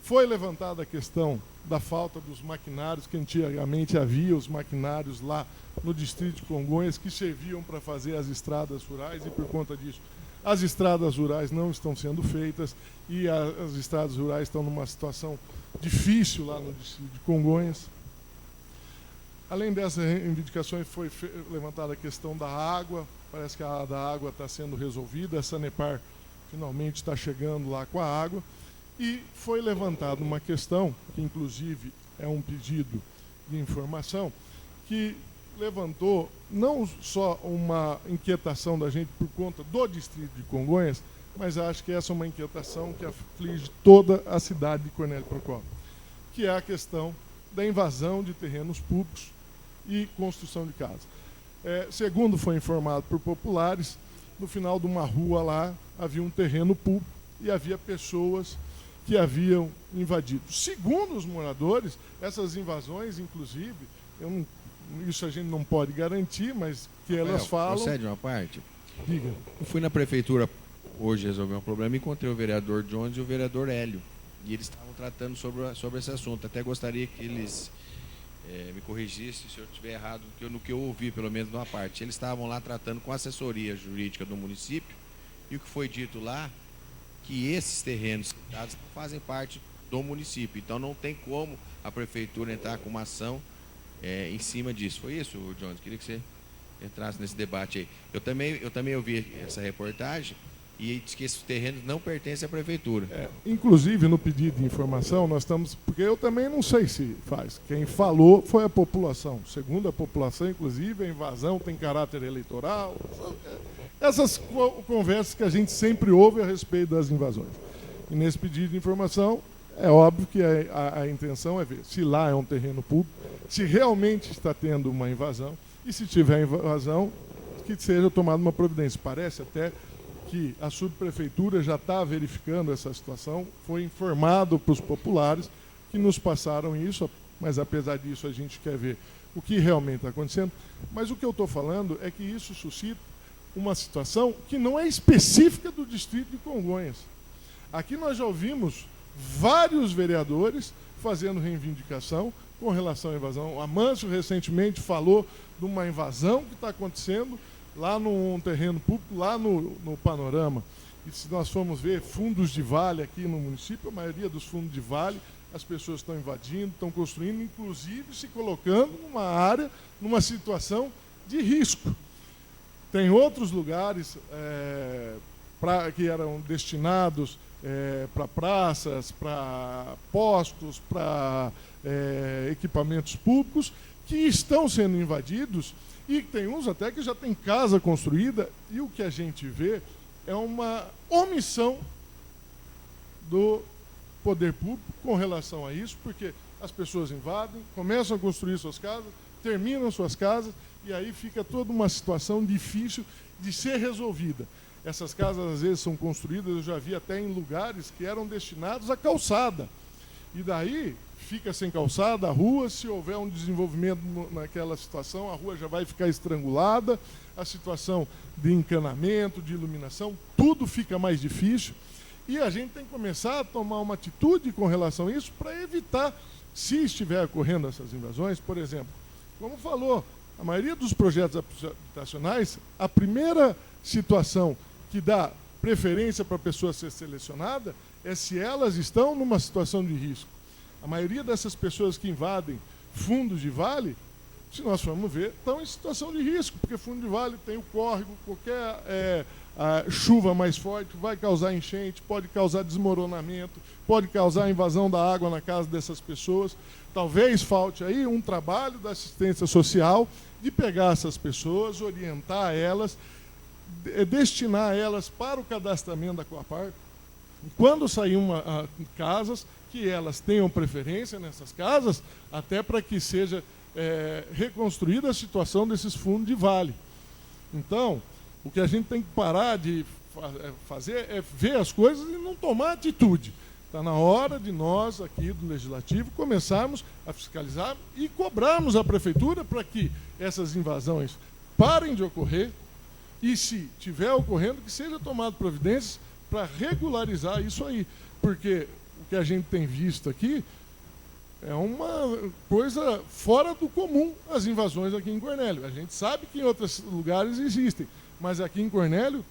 foi levantada a questão da falta dos maquinários, que antigamente havia os maquinários lá no distrito de Congonhas que serviam para fazer as estradas rurais, e por conta disso as estradas rurais não estão sendo feitas e as estradas rurais estão numa situação difícil lá no distrito de Congonhas. Além dessas reivindicações, foi levantada a questão da água. Parece que a da água está sendo resolvida, a Sanepar finalmente está chegando lá com a água. E foi levantada uma questão, que inclusive é um pedido de informação, que levantou não só uma inquietação da gente por conta do distrito de Congonhas, mas acho que essa é uma inquietação que aflige toda a cidade de Cornélio Procópio, que é a questão da invasão de terrenos públicos e construção de casas. Segundo foi informado por populares, no final de uma rua lá havia um terreno público e havia pessoas que haviam invadido. Segundo os moradores, essas invasões, inclusive, isso a gente não pode garantir, mas que elas falam... Procede uma parte? Diga. Eu fui na prefeitura hoje resolver um problema e encontrei o vereador Jones e o vereador Hélio. E eles estavam tratando sobre esse assunto. Até gostaria que eles me corrigissem se eu estiver errado no que eu ouvi, pelo menos numa parte. Eles estavam lá tratando com a assessoria jurídica do município, e o que foi dito lá, que esses terrenos citados fazem parte do município. Então não tem como a prefeitura entrar com uma ação em cima disso. Foi isso, Jones? Queria que você entrasse nesse debate aí. Eu também ouvi essa reportagem e disse que esses terrenos não pertencem à prefeitura. Inclusive, no pedido de informação, nós estamos... Porque eu também não sei se faz. Quem falou foi a população. Segundo a população, inclusive, a invasão tem caráter eleitoral. Essas conversas que a gente sempre ouve a respeito das invasões. E nesse pedido de informação, é óbvio que a intenção é ver se lá é um terreno público, se realmente está tendo uma invasão, e se tiver invasão, que seja tomada uma providência. Parece até que a subprefeitura já está verificando essa situação, foi informado para os populares que nos passaram isso, mas apesar disso a gente quer ver o que realmente está acontecendo. Mas o que eu estou falando é que isso suscita uma situação que não é específica do distrito de Congonhas. Aqui nós já ouvimos vários vereadores fazendo reivindicação com relação à invasão. O Amâncio recentemente falou de uma invasão que está acontecendo lá num terreno público, lá no Panorama. E se nós formos ver fundos de vale aqui no município, a maioria dos fundos de vale, as pessoas estão invadindo, estão construindo, inclusive se colocando numa área, numa situação de risco. Tem outros lugares que eram destinados para praças, para postos, para equipamentos públicos, que estão sendo invadidos, e tem uns até que já tem casa construída, e o que a gente vê é uma omissão do poder público com relação a isso, porque as pessoas invadem, começam a construir suas casas, terminam suas casas, e aí fica toda uma situação difícil de ser resolvida. Essas casas às vezes são construídas, eu já vi até em lugares que eram destinados à calçada. E daí fica sem calçada a rua, se houver um desenvolvimento naquela situação, a rua já vai ficar estrangulada, a situação de encanamento, de iluminação, tudo fica mais difícil. E a gente tem que começar a tomar uma atitude com relação a isso para evitar, se estiver ocorrendo essas invasões, por exemplo, como falou, a maioria dos projetos habitacionais, a primeira situação que dá preferência para a pessoa ser selecionada é se elas estão numa situação de risco. A maioria dessas pessoas que invadem fundos de vale, se nós formos ver, estão em situação de risco, porque fundo de vale tem o córrego, qualquer a chuva mais forte vai causar enchente, pode causar desmoronamento, pode causar invasão da água na casa dessas pessoas. Talvez falte aí um trabalho da assistência social de pegar essas pessoas, orientar elas, destinar elas para o cadastramento da Coapar. E quando sair casas, que elas tenham preferência nessas casas, até para que seja reconstruída a situação desses fundos de vale. Então, o que a gente tem que parar de fazer é ver as coisas e não tomar atitude. Está na hora de nós, aqui do Legislativo, começarmos a fiscalizar e cobrarmos a Prefeitura para que essas invasões parem de ocorrer e, se tiver ocorrendo, que seja tomado providências para regularizar isso aí. Porque o que a gente tem visto aqui é uma coisa fora do comum, as invasões aqui em Cornélio. A gente sabe que em outros lugares existem, mas aqui em Cornélio,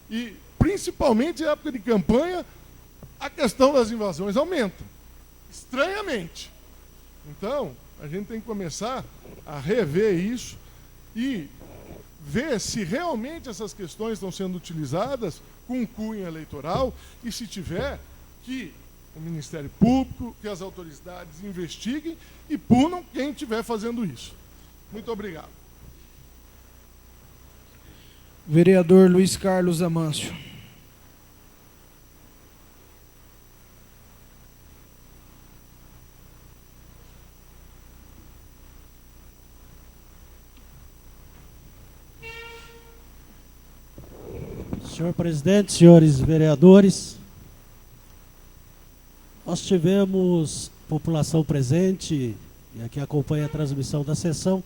e principalmente em época de campanha, a questão das invasões aumenta, estranhamente. Então, a gente tem que começar a rever isso e ver se realmente essas questões estão sendo utilizadas com cunho eleitoral e, se tiver, que o Ministério Público, que as autoridades investiguem e punam quem estiver fazendo isso. Muito obrigado. Vereador Luiz Carlos Amâncio. Senhor presidente, senhores vereadores, nós tivemos população presente, e aqui acompanha a transmissão da sessão.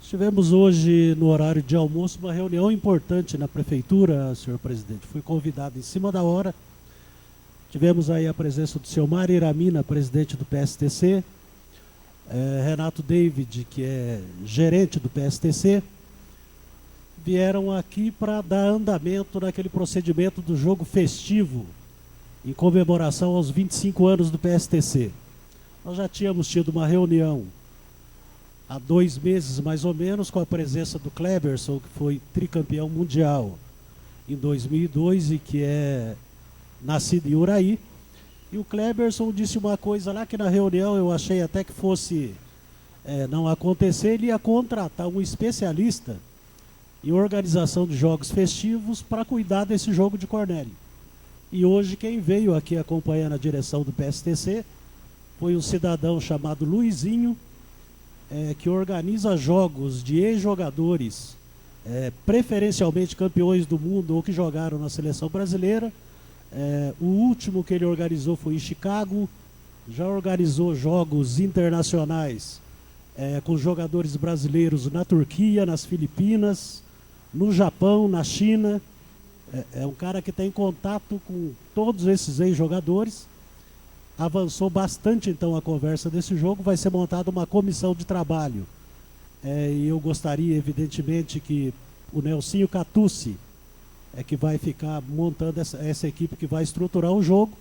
Tivemos hoje, no horário de almoço, uma reunião importante na prefeitura, senhor presidente. Fui convidado em cima da hora. Tivemos aí a presença do senhor Mário Iramina, presidente do PSTC, Renato David, que é gerente do PSTC, vieram aqui para dar andamento naquele procedimento do jogo festivo em comemoração aos 25 anos do PSTC. Nós já tínhamos tido uma reunião há 2 meses, mais ou menos, com a presença do Kleberson, que foi tricampeão mundial em 2002 e que é nascido em Uraí. E o Kleberson disse uma coisa lá que na reunião eu achei até que fosse não acontecer. Ele ia contratar um especialista em organização de jogos festivos para cuidar desse jogo de Cornélio. E hoje quem veio aqui acompanhando a direção do PSTC foi um cidadão chamado Luizinho, que organiza jogos de ex-jogadores, preferencialmente campeões do mundo ou que jogaram na seleção brasileira. O último que ele organizou foi em Chicago. Já organizou jogos internacionais com jogadores brasileiros na Turquia, nas Filipinas, no Japão, na China. É um cara que tem contato com todos esses ex-jogadores. Avançou bastante então a conversa desse jogo. Vai ser montada uma comissão de trabalho. E eu gostaria, evidentemente, que o Nelsinho Catucci que vai ficar montando essa equipe que vai estruturar o jogo.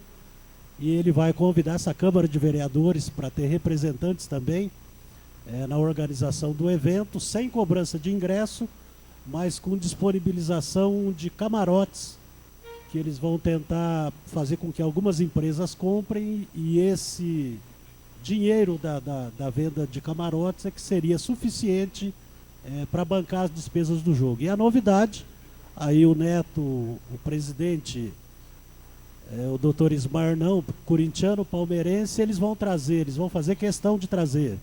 E ele vai convidar essa Câmara de Vereadores para ter representantes também na organização do evento, sem cobrança de ingresso, mas com disponibilização de camarotes, que eles vão tentar fazer com que algumas empresas comprem, e esse dinheiro da venda de camarotes que seria suficiente para bancar as despesas do jogo. E a novidade, aí o Neto, o presidente, o doutor Ismar, não, corintiano, palmeirense, eles vão fazer questão de trazer.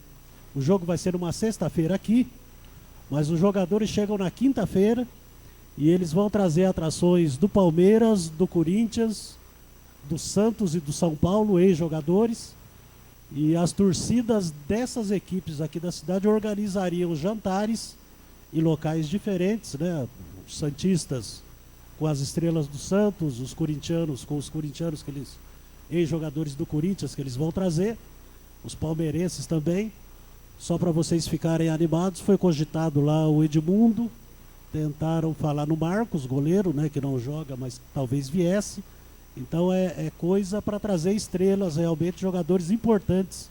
O jogo vai ser numa sexta-feira aqui, mas os jogadores chegam na quinta-feira e eles vão trazer atrações do Palmeiras, do Corinthians, do Santos e do São Paulo, ex-jogadores, e as torcidas dessas equipes aqui da cidade organizariam jantares em locais diferentes, né? Os santistas com as estrelas do Santos, os corintianos com os corintianos, ex-jogadores do Corinthians que eles vão trazer, os palmeirenses também. Só para vocês ficarem animados, foi cogitado lá o Edmundo, tentaram falar no Marcos, goleiro, né, que não joga, mas talvez viesse. Então é coisa para trazer estrelas, realmente jogadores importantes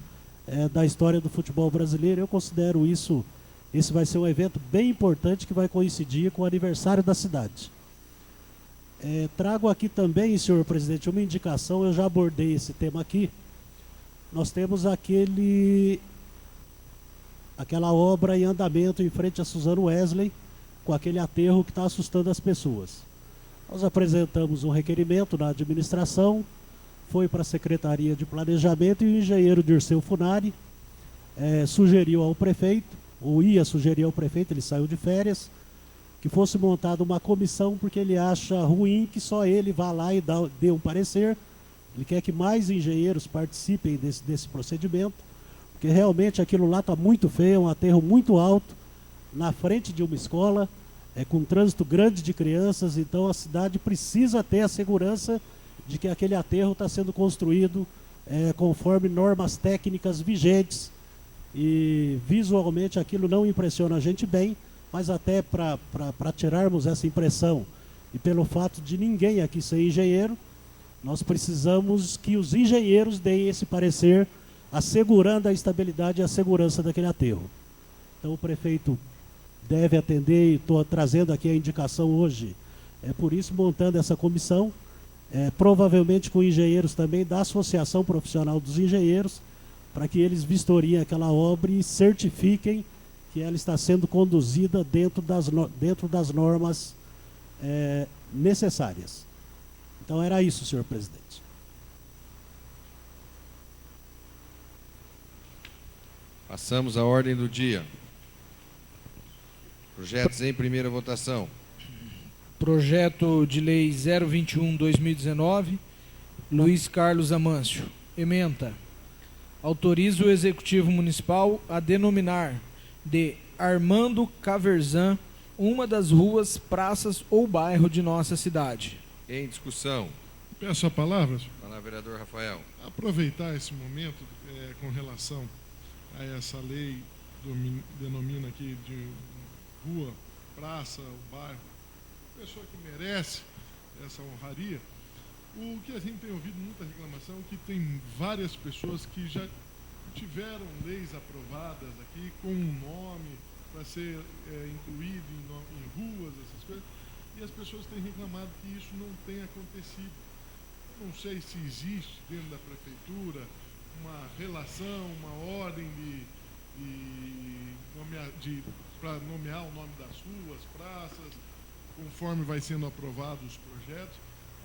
da história do futebol brasileiro. Eu considero esse vai ser um evento bem importante que vai coincidir com o aniversário da cidade. Trago aqui também, senhor presidente, uma indicação. Eu já abordei esse tema aqui. Nós temos aquela obra em andamento em frente a Suzano Wesley, com aquele aterro que está assustando as pessoas. Nós apresentamos um requerimento na administração, foi para a Secretaria de Planejamento, e o engenheiro Dirceu Funari sugeriu ao prefeito, ou ia sugerir ao prefeito, ele saiu de férias, que fosse montada uma comissão, porque ele acha ruim que só ele vá lá e dê um parecer. Ele quer que mais engenheiros participem desse procedimento, porque realmente aquilo lá está muito feio, é um aterro muito alto, na frente de uma escola, com trânsito grande de crianças. Então a cidade precisa ter a segurança de que aquele aterro está sendo construído conforme normas técnicas vigentes, e visualmente aquilo não impressiona a gente bem, mas até para tirarmos essa impressão, e pelo fato de ninguém aqui ser engenheiro, nós precisamos que os engenheiros deem esse parecer, assegurando a estabilidade e a segurança daquele aterro. Então o prefeito deve atender, e estou trazendo aqui a indicação hoje, por isso montando essa comissão, provavelmente com engenheiros também da Associação Profissional dos Engenheiros, para que eles vistoriem aquela obra e certifiquem que ela está sendo conduzida dentro das normas necessárias. Então era isso, senhor presidente. Passamos à ordem do dia. Projetos em primeira votação. Projeto de Lei 021/2019, Luiz Carlos Amâncio. Ementa. Autoriza o Executivo Municipal a denominar de Armando Caverzan uma das ruas, praças ou bairro de nossa cidade. Em discussão. Peço a palavra, senhor. Fala, vereador Rafael. Aproveitar esse momento com relação a essa lei, denomina aqui de rua, praça, o bairro, pessoa que merece essa honraria. O que a gente tem ouvido muita reclamação é que tem várias pessoas que já tiveram leis aprovadas aqui com um nome para ser incluído em ruas, essas coisas, e as pessoas têm reclamado que isso não tem acontecido. Não sei se existe dentro da prefeitura uma relação, uma ordem para nomear o nome das ruas, praças, conforme vai sendo aprovados os projetos.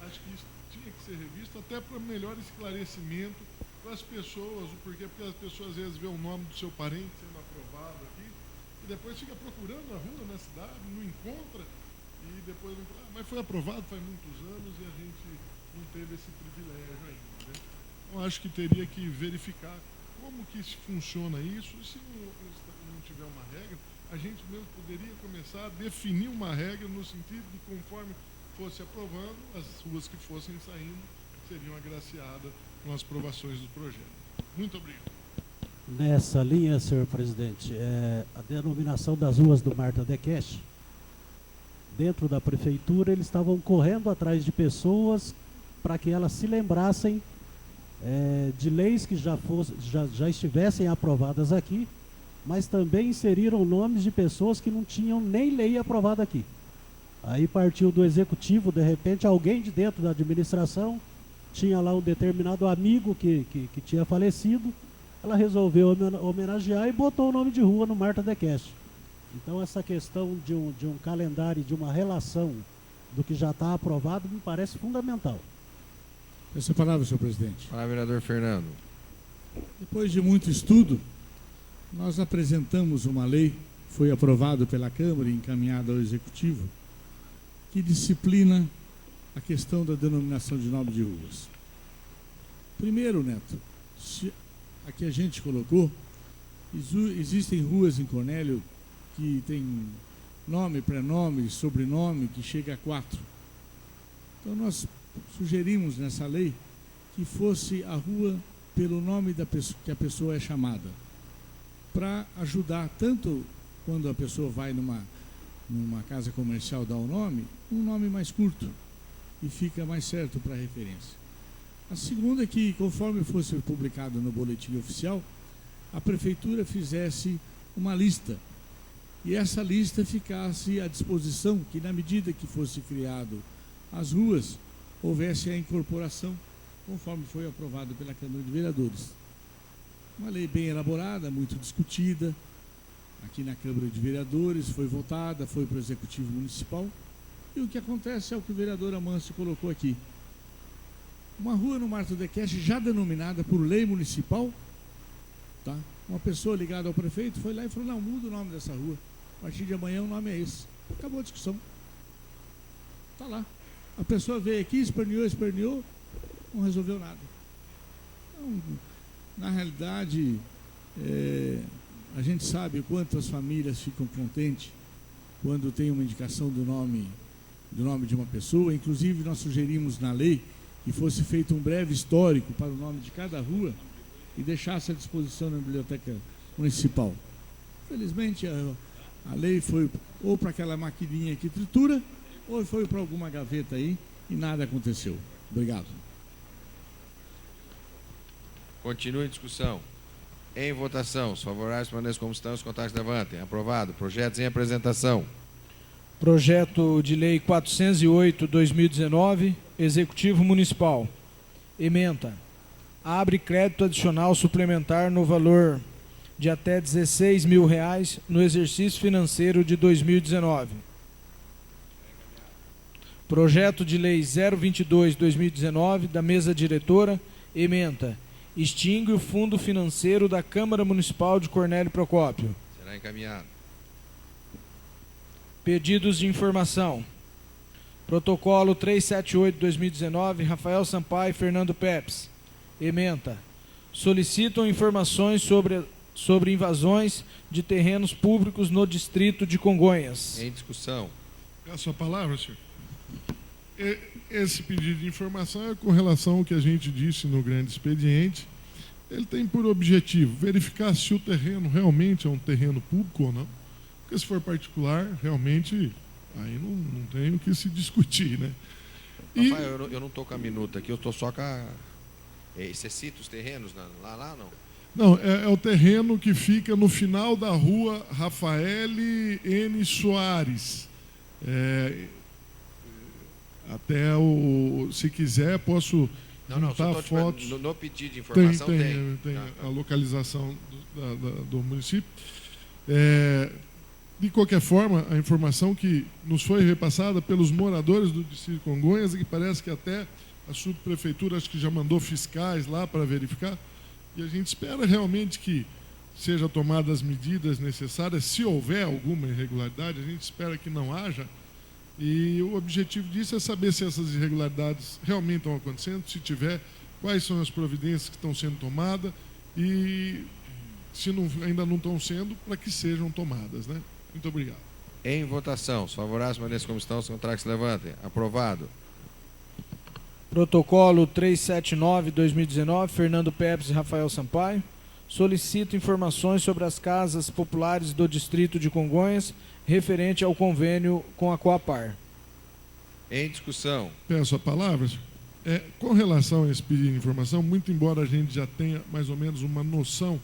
Acho que isso tinha que ser revisto até para melhor esclarecimento para as pessoas, o porquê, porque as pessoas às vezes vê o nome do seu parente sendo aprovado aqui, e depois fica procurando a rua na cidade, não encontra, e depois não fala, mas foi aprovado faz muitos anos e a gente não teve esse privilégio ainda, né? Então acho que teria que verificar como que funciona isso, e se não tiver uma regra, a gente mesmo poderia começar a definir uma regra no sentido de conforme fosse aprovando, as ruas que fossem saindo seriam agraciadas com as aprovações do projeto. Muito obrigado. Nessa linha, senhor presidente, a denominação das ruas do Marta de Cash, dentro da prefeitura, eles estavam correndo atrás de pessoas para que elas se lembrassem de leis que já estivessem aprovadas aqui, mas também inseriram nomes de pessoas que não tinham nem lei aprovada aqui. Aí partiu do executivo, de repente alguém de dentro da administração tinha lá um determinado amigo que tinha falecido, ela resolveu homenagear e botou o nome de rua no Marta de Cash. Então essa questão de um calendário, de uma relação do que já está aprovado, me parece fundamental. Essa palavra, senhor presidente. Fala, vereador Fernando. Depois de muito estudo, nós apresentamos uma lei, foi aprovada pela Câmara e encaminhada ao Executivo, que disciplina a questão da denominação de nome de ruas. Primeiro, Neto, aqui a gente colocou, existem ruas em Cornélio que tem nome, prenome, sobrenome, que chega a 4. Então nós sugerimos nessa lei que fosse a rua pelo nome da pessoa, que a pessoa é chamada, para ajudar tanto quando a pessoa vai numa casa comercial dar um nome mais curto e fica mais certo para referência. A segunda é que, conforme fosse publicado no boletim oficial, a prefeitura fizesse uma lista e essa lista ficasse à disposição, que na medida que fosse criado as ruas, houvesse a incorporação, conforme foi aprovado pela Câmara de Vereadores. Uma lei bem elaborada, muito discutida, aqui na Câmara de Vereadores, foi votada, foi para o Executivo Municipal, e o que acontece é o que o vereador Amâncio colocou aqui. Uma rua no Marta de Cash já denominada por lei municipal, tá? Uma pessoa ligada ao prefeito foi lá e falou, não, muda o nome dessa rua, a partir de amanhã o nome é esse. Acabou a discussão. Está lá. A pessoa veio aqui, esperneou, não resolveu nada. Então, na realidade, a gente sabe o quanto as famílias ficam contentes quando tem uma indicação do nome de uma pessoa. Inclusive, nós sugerimos na lei que fosse feito um breve histórico para o nome de cada rua e deixasse à disposição na Biblioteca Municipal. Felizmente, a lei foi ou para aquela maquininha que tritura, ou foi para alguma gaveta aí e nada aconteceu. Obrigado. Continua em discussão. Em votação. Os favoráveis permaneçam como estão, os contrários levantem. Aprovado. Projetos em apresentação. Projeto de Lei 408/2019, Executivo Municipal. Ementa. Abre crédito adicional suplementar no valor de até R$16 mil no exercício financeiro de 2019. Projeto de Lei 022/2019, da Mesa Diretora, ementa. Extingue o Fundo Financeiro da Câmara Municipal de Cornélio Procópio. Será encaminhado. Pedidos de informação. Protocolo 378/2019, Rafael Sampaio e Fernando Pepes. Ementa. Solicitam informações sobre invasões de terrenos públicos no distrito de Congonhas. Em discussão. Peço a palavra, senhor. Esse pedido de informação é com relação ao que a gente disse no grande expediente. Ele tem por objetivo verificar se o terreno realmente é um terreno público ou não. Porque se for particular, realmente, aí não tem o que se discutir, né? Rafael, eu não estou com a minuta aqui, eu estou só com a... Você cita os terrenos lá não? Não, é o terreno que fica no final da rua Rafael N. Soares. Até se quiser, posso juntar fotos. No pedido de informação tem. Tem a localização do município. De qualquer forma, a informação que nos foi repassada pelos moradores do distrito de Congonhas, e que parece que até a subprefeitura acho que já mandou fiscais lá para verificar, E a gente espera realmente que sejam tomadas as medidas necessárias. Se houver alguma irregularidade, a gente espera que não haja. E o objetivo disso é saber se essas irregularidades realmente estão acontecendo, se tiver, quais são as providências que estão sendo tomadas e se ainda não estão sendo, para que sejam tomadas, né? Muito obrigado. Em votação, os favoráveis permaneçam como estão, os contrários se levantem. Aprovado. Protocolo 379/2019, Fernando Pepes e Rafael Sampaio. Solicito informações sobre as casas populares do Distrito de Congonhas, referente ao convênio com a Coapar. Em discussão. Peço a palavra. Com relação a esse pedido de informação, muito embora a gente já tenha mais ou menos uma noção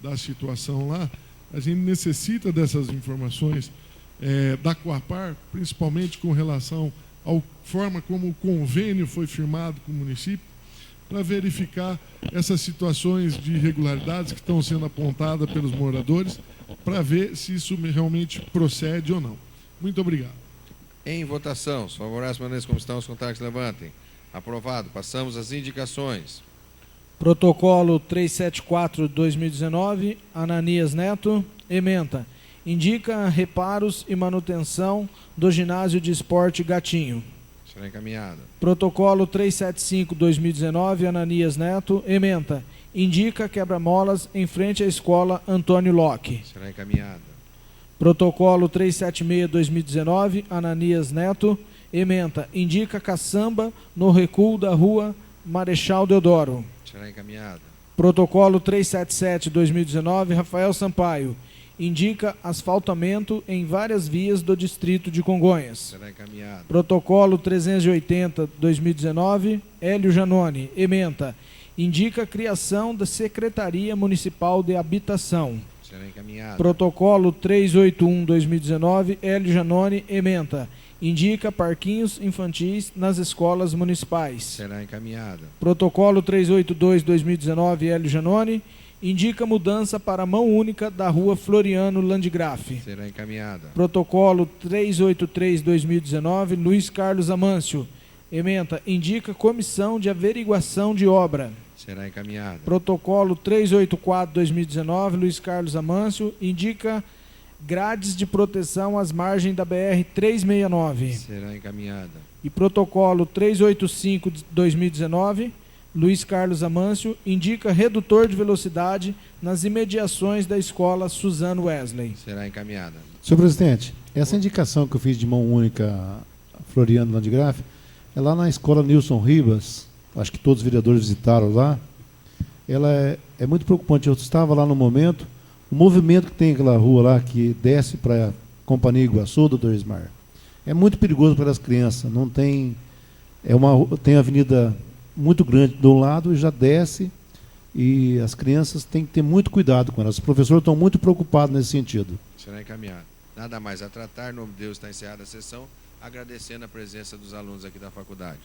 da situação lá, a gente necessita dessas informações da Coapar, principalmente com relação à forma como o convênio foi firmado com o município, para verificar essas situações de irregularidades que estão sendo apontadas pelos moradores, para ver se isso realmente procede ou não. Muito obrigado. Em votação, os favoráveis permaneçam como estão, os contrários se levantem. Aprovado. Passamos às indicações. Protocolo 374/2019, Ananias Neto, ementa. Indica reparos e manutenção do ginásio de esporte Gatinho. Será encaminhado. Protocolo 375/2019, Ananias Neto, ementa. Indica quebra-molas em frente à escola Antônio Locke. Será encaminhado. Protocolo 376/2019, Ananias Neto, ementa. Indica caçamba no recuo da rua Marechal Deodoro. Será encaminhado. Protocolo 377/2019, Rafael Sampaio. Indica asfaltamento em várias vias do Distrito de Congonhas. Será encaminhado. Protocolo 380/2019, Hélio Janone, ementa. Indica a criação da Secretaria Municipal de Habitação. Será encaminhado. Protocolo 381/2019, Hélio Janone, ementa. Indica parquinhos infantis nas escolas municipais. Será encaminhado. Protocolo 382/2019, Hélio Janone, indica mudança para a mão única da rua Floriano Landgraf. Será encaminhada. Protocolo 383/2019, Luiz Carlos Amâncio, ementa. Indica comissão de averiguação de obra. Será encaminhada. Protocolo 384/2019, Luiz Carlos Amâncio, indica grades de proteção às margens da BR-369. Será encaminhada. E protocolo 385/2019, Luiz Carlos Amâncio, indica redutor de velocidade nas imediações da escola Suzano Wesley. Será encaminhada. Senhor presidente, essa indicação que eu fiz de mão única Floriano Landgraf é lá na escola Nilson Ribas, acho que todos os vereadores visitaram lá. Ela é muito preocupante. Eu estava lá no momento, o movimento que tem aquela rua lá que desce para a Companhia Iguaçu, doutor Ismar, é muito perigoso para as crianças. Não tem, tem a avenida muito grande de um lado e já desce, e as crianças têm que ter muito cuidado com elas. Os professores estão muito preocupados nesse sentido. Será encaminhado. Nada mais a tratar. Em nome de Deus, está encerrada a sessão, agradecendo a presença dos alunos aqui da faculdade.